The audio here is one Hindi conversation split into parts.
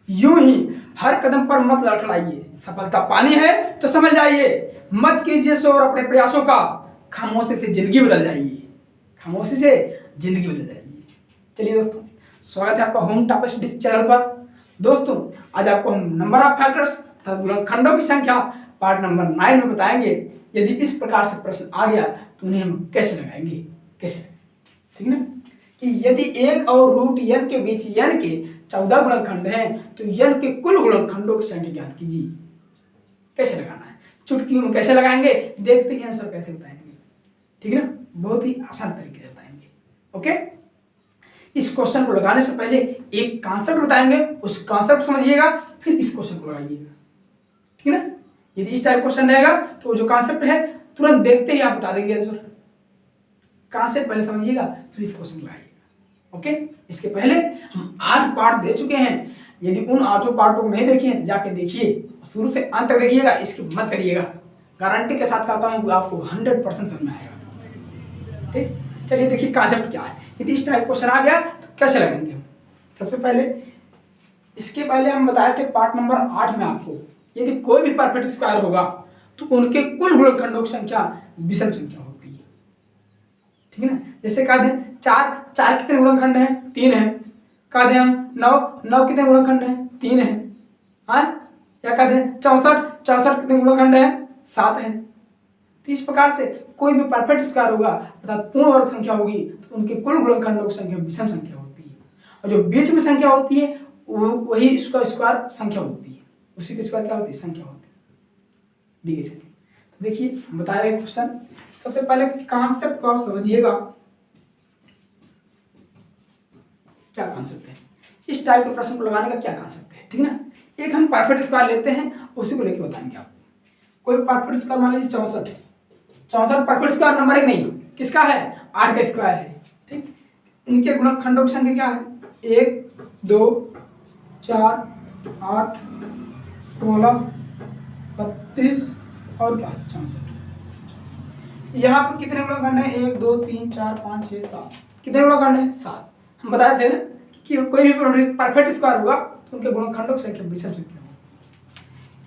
यूं ही हर कदम पर मत लड़खड़ाइए, सफलता पानी है तो समझ जाइए, मत कीजिए शोर अपने प्रयासों का, खामोशी से जिंदगी बदल जाइए, खामोशी से जिंदगी बदल जाइए। चलिए दोस्तों, स्वागत है आपका होम टॉप स्टडी चैनल पर। दोस्तों, आज आपको हम नंबर ऑफ फैक्टर्स तथा गुणनखंडों की संख्या पार्ट नंबर 9 में बताएंगे। यदि इस प्रकार से प्रश्न आ गया तो उन्हें हम कैसे लगाएंगे, कैसे, ठीक ना, कि यदि 1 और रूट n के बीच n के 14 गुणनखंड हैं तो n के कुल गुणनखंडों की संख्या ज्ञात कीजिए। कैसे लगाना है, चुटकियों में कैसे लगाएंगे, देखते ही आंसर कैसे बताएंगे, ठीक है ना, बहुत ही आसान तरीके से बताएंगे। ओके, इस क्वेश्चन को लगाने से पहले एक कॉन्सेप्ट बताएंगे, उस कॉन्सेप्ट समझिएगा, फिर इस क्वेश्चन को लगाइएगा, ठीक है ना। यदि इस टाइप क्वेश्चन रहेगा तो जो कॉन्सेप्ट है तुरंत देखते ही आप बता देंगे आंसर। कॉन्सेप्ट पहले समझिएगा, फिर इस क्वेश्चन लगाइएगा। ओके, इसके पहले हम 8 पार्ट दे चुके हैं। यदि उन 8 पार्टों को नहीं देखे हैं तो जाके देखिए, शुरू से अंत तक देखिएगा, स्किप मत करिएगा। गारंटी के साथ कहता हूँ आपको 100% समझ में आएगा। ठीक, चलिए देखिए कॉन्सेप्ट क्या है। यदि इस टाइप क्वेश्चन आ गया तो कैसे लगाएंगे हम। सबसे पहले इसके पहले हम बताए थे पार्ट नंबर 8 में आपको, यदि कोई भी परफेक्ट स्क्वायर होगा तो उनके कुल गुणनखंडों की संख्या विषम संख्या होती है, ठीक है ना। जैसे कह दें 4 कितने गुणनखंड हैं, 3 है। कह दें हम 9 कितने गुणनखंड हैं, 3 है। हाँ, या कह दें 64 कितने गुणनखंड हैं, 7 है। तो इस प्रकार से कोई भी परफेक्ट स्क्वायर होगा अर्थात पूर्ण वर्ग संख्या होगी तो उनके कुल गुणनखंडों की संख्या विषम संख्या होती है, और जो बीच में संख्या होती है वही इसका स्क्वायर संख्या होती है, उसी की स्क्वायर क्या होती है, संख्या होती है। देखिए तो देखिए हम बता रहे हैं क्वेश्चन। सबसे पहले कॉन्सेप्ट को आप समझिएगा, क्या कॉन्सेप्ट है, इस टाइप के प्रश्न को लगाने का क्या कॉन्सेप्ट है, ठीक है ना। एक हम परफेक्ट स्क्वायर लेते हैं, उसी को लेके बताएंगे आपको। कोई परफेक्ट स्क्वायर मान लीजिए 64 है, 64 परफेक्ट स्क्वायर नंबर 1 नहीं, किसका है, 8 का स्क्वायर है। ठीक, इनके गुणनखंडों की संख्या क्या है, 1 2 4 8 16 32 और क्या 64। यहाँ पर कितने गुणनखंड है, 1 2 3 4 5 6 7, कितने गुणनखंड है, 7। हम बताए थे ना कि कोई भी परफेक्ट स्क्वायर होगा तो उनके गुणनखंडों की संख्या विषम संख्या होगी।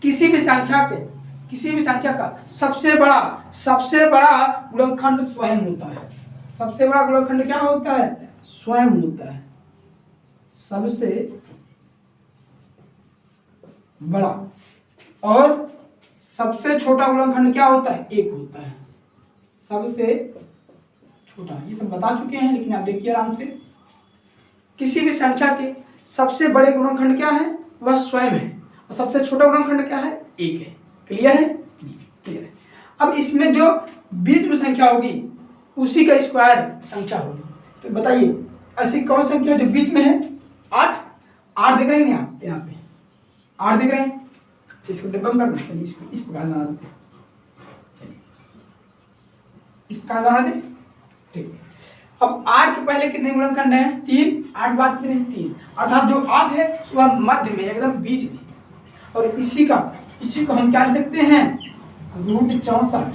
किसी भी संख्या का सबसे बड़ा गुणनखंड स्वयं होता है। सबसे बड़ा गुणनखंड क्या होता है, स्वयं होता है। सबसे बड़ा और सबसे छोटा गुणनखंड क्या होता है, 1 होता है। सबसे छोटा, ये सब बता चुके हैं, लेकिन आप देखिए आराम से। किसी भी संख्या के सबसे बड़े गुणनखंड क्या है, वह स्वयं है, और सबसे छोटा गुणनखंड क्या है, 1 है। क्लियर है जी, क्लियर है। अब इसमें जो बीच में संख्या होगी उसी का स्क्वायर संख्या होगी। तो बताइए ऐसी कौन संख्या जो बीच में है, 8 देख रहे हैं आप, यहाँ पे 8 देख रहे हैं। इसको डिबंग कर दें, चलिए इसको इस प्रकार बना देते हैं, चलिए इस प्रकार बना दें। ठीक, अब 8 के पहले कितने गुणनखंड हैं, 3। 8 बाद कितने हैं, 3, अर्थात जो 8 है वह मध्य में, एकदम बीच में। और इसी को हम क्या लिख सकते हैं, रूट 64।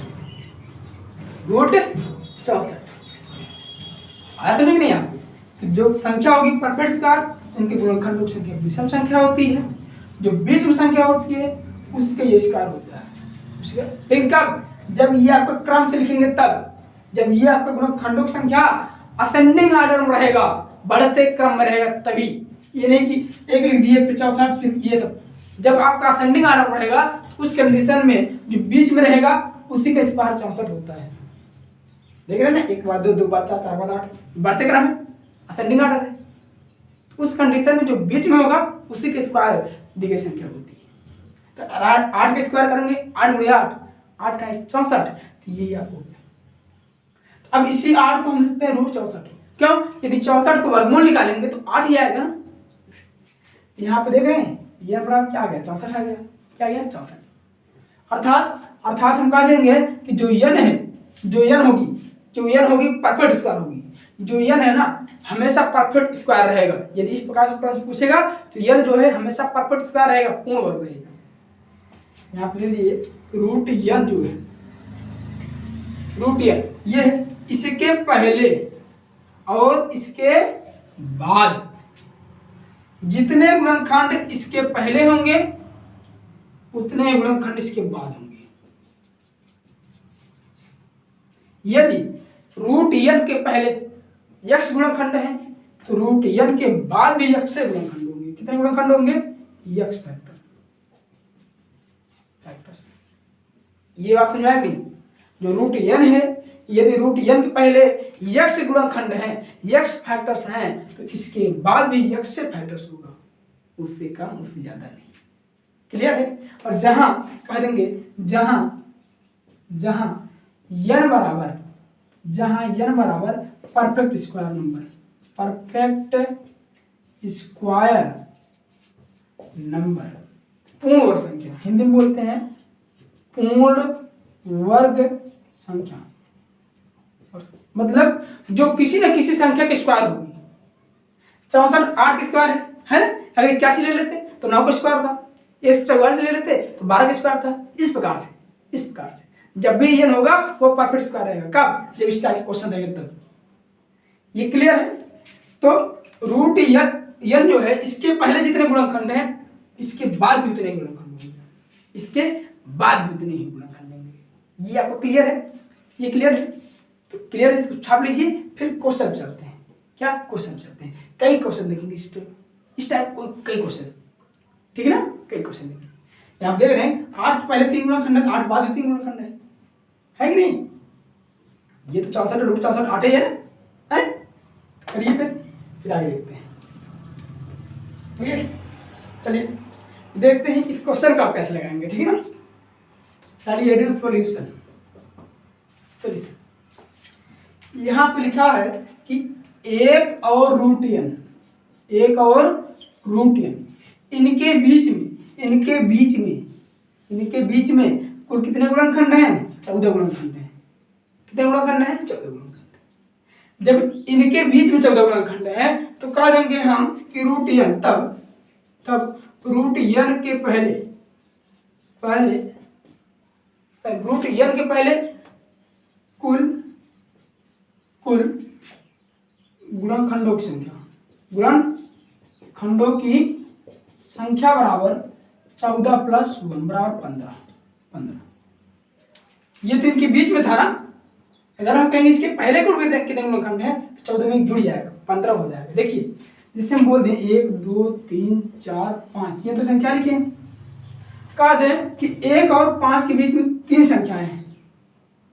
आया समझ नहीं आपको। जो संख्या होगी परफेक्ट स्क्वायर, उनके गुणनखंडों की संख्या विषम संख्या होती है। जो बीच में संख्या होती है उसके ये स्क्वायर होता है। लेकिन कब, जब ये आपका क्रम से लिखेंगे तब, जब ये आपका गुणनखंडों की संख्या असेंडिंग ऑर्डर में रहेगा, बढ़ते क्रम में रहेगा तभी। ये नहीं कि एक लिख दिए 64 फिर ये सब। जब आपका असेंडिंग ऑर्डर बढ़ेगा तो उस कंडीशन में जो बीच में रहेगा उसी का स्क्वायर 64 होता है। देख रहे हैं ना, 1 बाद 2 2 बाद 4 4 बाद 8, बढ़ते क्रम है, असेंडिंग ऑर्डर है। उस कंडीशन में जो बीच में होगा उसी के स्क्वायर दी गई संख्या होती है। तो 8 का स्क्वायर करेंगे, 8 गुणे 8 का 64, तो ये आप हो गया। अब इसी 8 को हम लिखते हैं रूट 64। क्यों, यदि 64 को वर्गमूल निकालेंगे तो 8 ही आएगा ना। यहाँ पे देख रहे हैं, ये बड़ा क्या आ गया, 64 आ गया। क्या गया, 64। अर्थात हम कह देंगे कि जो n होगी परफेक्ट स्क्वायर होगी। जो n है ना हमेशा परफेक्ट स्क्वायर रहेगा। यदि इस प्रकार से प्रश्न पूछेगा तो n जो है हमेशा परफेक्ट स्क्वायर रहेगा, पूर्ण वर्ग रहेगा। यहाँ पे ले लीजिए रूट n जो है, रूट n ये है, इसके पहले और इसके बाद जितने गुणनखंड इसके पहले होंगे उतने गुणनखंड इसके बाद होंगे। यदि रूट n के पहले x गुणनखंड है तो रूट n के बाद भी x से गुणनखंड होंगे। कितने गुणनखंड होंगे? x factors. ये बात समझाया नहीं? जो रूट n है, यदि रूट n के पहले x गुणनखंड है, x फैक्टर्स हैं, तो इसके बाद भी x से फैक्टर्स होगा, उससे कम उससे ज्यादा नहीं। क्लियर है? और जहां कह देंगे जहां n बराबर परफेक्ट स्क्वायर नंबर, पूर्ण वर्ग संख्या, हिंदी में बोलते हैं पूर्ण वर्ग संख्या, मतलब जो किसी न किसी संख्या के स्क्वायर होगी। 64 8 के स्क्वायर है ना? अगर 81 ले लेते तो 9 का स्क्वायर था, 144 ले लेते तो 12 का स्क्वायर था। इस प्रकार से जब भी n होगा वो परफेक्ट स्क्वायर रहेगा। कब? जब इस टाइप क्वेश्चन रहेगा तब। ये क्लियर है? तो रूट n जो है इसके पहले जितने गुणनखंड हैं इसके बाद भी उतने गुणनखंड होंगे, इसके बाद भी उतने ही गुणनखंड होंगे। ये आपको क्लियर है? ये क्लियर है? तो क्लियर है, इसको छाप लीजिए। फिर क्वेश्चन चलते हैं। क्या क्वेश्चन चलते हैं? कई क्वेश्चन देखेंगे इस टाइप को, कई क्वेश्चन, ठीक है ना? कई क्वेश्चन देखेंगे। आप देख रहे हैं 8 के पहले 3 गुणनखंड है, 8 बाद भी 3 गुणनखंड है कि नहीं? ये तो 64 रूट 64 8 ही है ना? करिए फिर आगे देखते हैं। ठीक है, चलिए देखते हैं इस क्वेश्चन का आप कैसे लगाएंगे। ठीक है ना? चलिए सॉल्यूशन। यहाँ पे लिखा है कि 1 और रूट n इनके बीच में कुल कितने गुणनखंड हैं? 14 गुणनखंड हैं। कितने गुणनखंड हैं? 14 गुणनखंड। जब इनके बीच में 14 गुणनखंड हैं तो कह देंगे हम कि रूट n, तब रूट n के पहले कुल गुणनखंडों की संख्या बराबर 14 + 1 बराबर 15। ये तो इनके बीच में था ना? अगर हम कहेंगे इसके पहले कुल कितने गुणनखंड है तो 14 में जुड़ जाएगा, 15 हो जाएगा। देखिए जिससे हम बोल दें 1 2 3 4 5, ये तो संख्या लिखे हैं। कह दें कि 1 और 5 के बीच में 3 संख्याएं हैं।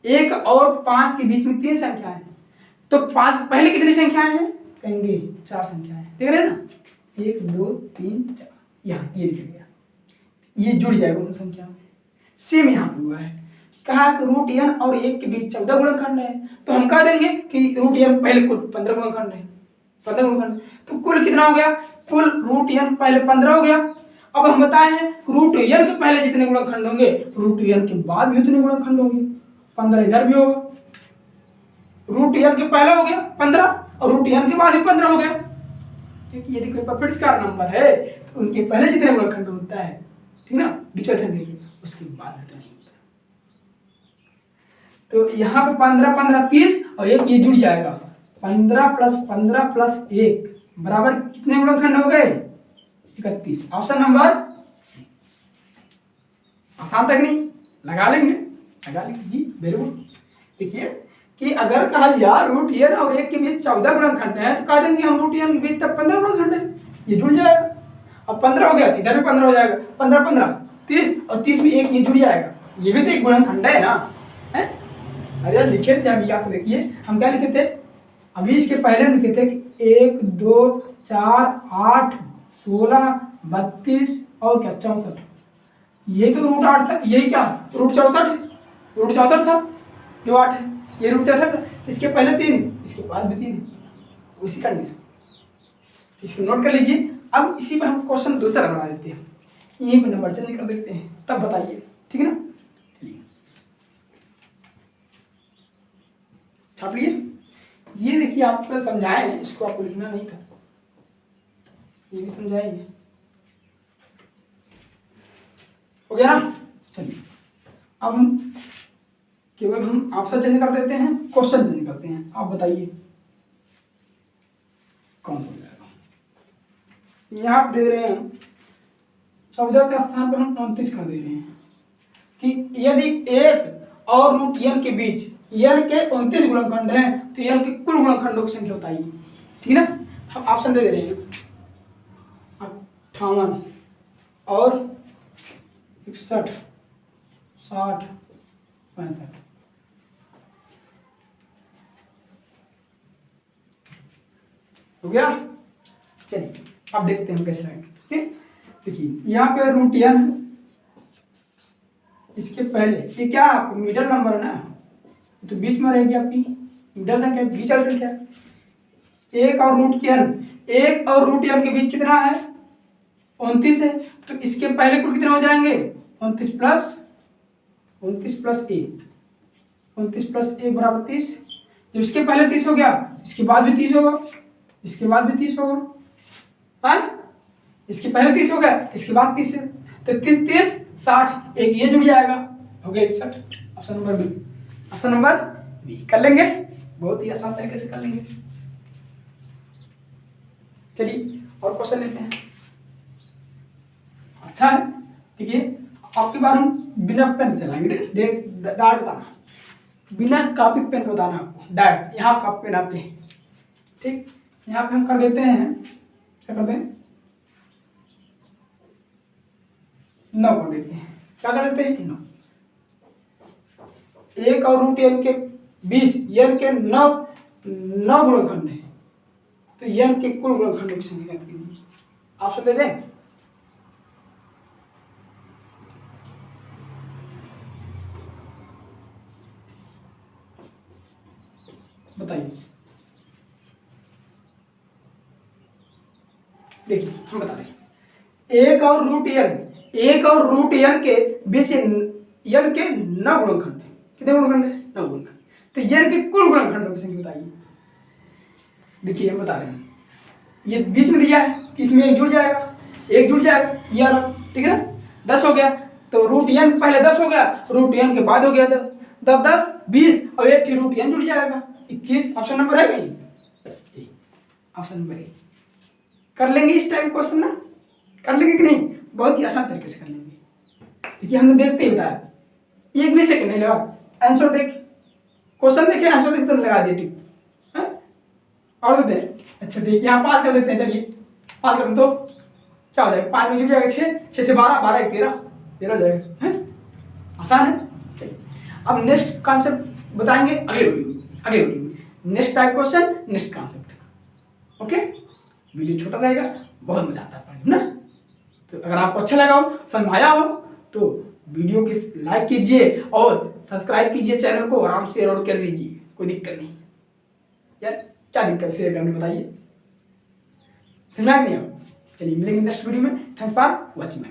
1 और 5 के बीच में 3 संख्याएं हैं, तो 5 पहले कितनी संख्याएं हैं? कहेंगे 4 संख्याएं। देख रहे हैं ना? 1 2 3 4, यहाँ ये लिखा गया, ये जुड़ जाएगा उन संख्या में। सेम यहाँ पर हुआ है, कहा कि रूट n और 1 के बीच 14 गुणनखंड है, तो हम कह देंगे कि रूट n पहले कुल 15 गुणनखंड है। 15 गुणनखंड तो कुल कितना हो गया? कुल रूट n पहले 15 हो गया। अब हम बताए हैं रूट n के पहले जितने गुणनखंड होंगे रूट n के बाद भी उतने गुणनखंड होंगे। 15 इधर भी होगा, रूट n के पहले हो गया 15 और रूट n के बाद भी 15 हो गया, क्योंकि यदि कोई परफेक्ट स्क्वायर नंबर है तो उनके पहले जितने गुणनखंड होता है, ठीक ना, डिजिटल संख्या के, उसके बाद उतना ही होता है। तो यहाँ पे 15 15 30 और एक ये जुड़ जाएगा, 15 + 15 + 1 बराबर कितने गुणनखंड हो गए? 31। Option number C. आसान तक नहीं? लगा लेंगे जी, वेरी गुड। देखिए कि अगर कहा दिया रूट n और 1 के बीच 14 गुणनखंड है तो कह देंगे हम रूट n के बीच तब 15 गुणनखंड है, ये जुड़ जाएगा। अब 15 हो गया तो इधर भी 15 हो जाएगा, 15 15 30 और 30 में एक ये जुड़ जाएगा, ये भी तो एक गुणनखंड है ना? है? अरे लिखे थे अभी, आप देखिए हम क्या लिखे थे अभी, इसके पहले हम लिखे थे कि 1 2 4 8 16 32 और क्या 64, ये तो रूट 8 था, यही क्या रूट 64 है, रूट 64 था जो 8 है, ये रूट 64 था। इसके पहले 3, इसके बाद भी 3, उसी कंडीशन, इसको नोट कर लीजिए। अब इसी पर हम क्वेश्चन दूसरा बना देते हैं, यहीं पर नंबर चेंज कर देते हैं, तब बताइए, ठीक है ना? चलिए छाप लिए। ये देखिए आपको समझाए, इसको आपको लिखना नहीं था, ये भी समझाएंगे, हो गया ना? चलिए अब हम केवल हम ऑप्शन चेंज कर देते हैं, क्वेश्चन चेंज करते हैं। आप बताइए कौन सा हो जाएगा? यहाँ पे दे रहे हैं 14 के स्थान पर हम 29 कर दे रहे हैं कि यदि 1 और रूट n के बीच n के 29 गुणनखंड हैं तो n के कुल गुणनखंडों की संख्या बताइए। ठीक है ना, हम ऑप्शन दे रहे हैं 58 और 61, 60, 65। हो गया। चलिए अब देखते हैं कैसे आएंगे। ठीक है, देखिए यहाँ पे रूट n है, इसके पहले ये क्या आपको मिडल नंबर है ना, तो बीच में रहेगी आपकी मिडल संख्या, बीच वाली संख्या। 1 और रूट n, 1 और रूट n के बीच कितना है 29 है, तो इसके पहले कुल कितने हो जाएंगे 29 प्लस 1, 29 प्लस 1 बराबर 30। जब इसके पहले 30 हो गया इसके बाद भी 30 होगा, इसके बाद भी 30 होगा, हाँ इसके पहले 30 हो गया इसके बाद 30 है, तो 30 60 एक ये जुड़ जाएगा, हो गया 61। Option number B, option number B कर लेंगे, बहुत ही आसान तरीके से कर लेंगे। चलिए और क्वेश्चन लेते हैं। अच्छा है, ठीक है, आपकी बार हम बिना पेन चलाएंगे, डायरेक्ट बताना, बिना कॉपी पेन बताना आपको, डायरेक्ट यहाँ कॉपी पेन आपके। ठीक, यहाँ पे हम कर देते हैं, क्या करते हैं 9 कर देते हैं, क्या कर देते हैं 9। 1 और रूट n के बीच n के 9 गुणनखंड है, तो n के कुल गुणनखंडों की संख्या ज्ञात कीजिए। ऑप्शन दे दें, बताइए। देखिए हम बता रहे हैं 1 और रूट n के बीच n के 9 गुणनखंड है, कितने गुणनखंड है 9 गुणनखंड, तो n के कुल गुणनखंडों की संख्या बताइए। देखिए हम बता रहे हैं, ये बीच में दिया है कि इसमें एक जुड़ जाएगा, एक जुड़ जाएगा ये अलग, ठीक है ना, 10 हो गया, तो रूट n पहले 10 हो गया, रूट n के बाद हो गया 10, 10 20 और एक ही रूट n जुड़ जाएगा 21। ऑप्शन नंबर है कहीं, ऑप्शन नंबर ए। कर लेंगे इस टाइप क्वेश्चन ना, कर लेंगे कि नहीं, बहुत ही आसान तरीके से कर लेंगे। देखिए हमने देखते ही बताया, एक भी सेकंड नहीं लगा, आंसर देख, क्वेश्चन देखे आंसर देख तो लगा दिए टिक, है और देते हैं। अच्छा ठीक, यहाँ 5 कर देते हैं, चलिए 5 कर तो क्या हो जाएगा, 5 में जुड़ जाएगा 6, 6 से 12, 12 13, 13 हो जाएगा, है आसान है। चलिए अब नेक्स्ट कॉन्सेप्ट बताएंगे अगले वीडियो में, next type question next concept. Okay, video छोटा रहेगा, बहुत मजा आता है पढ़ने ना। तो अगर आपको अच्छा लगा हो, समझ आया हो, तो वीडियो की लाइक कीजिए और सब्सक्राइब कीजिए चैनल को, आराम से शेयर कर दीजिए, कोई दिक्कत नहीं यार, क्या दिक्कत शेयर करने बताइए, समझा नहीं हो। चलिए मिलेंगे नेक्स्ट वीडियो में, थैंक्स फॉर वॉचिंग।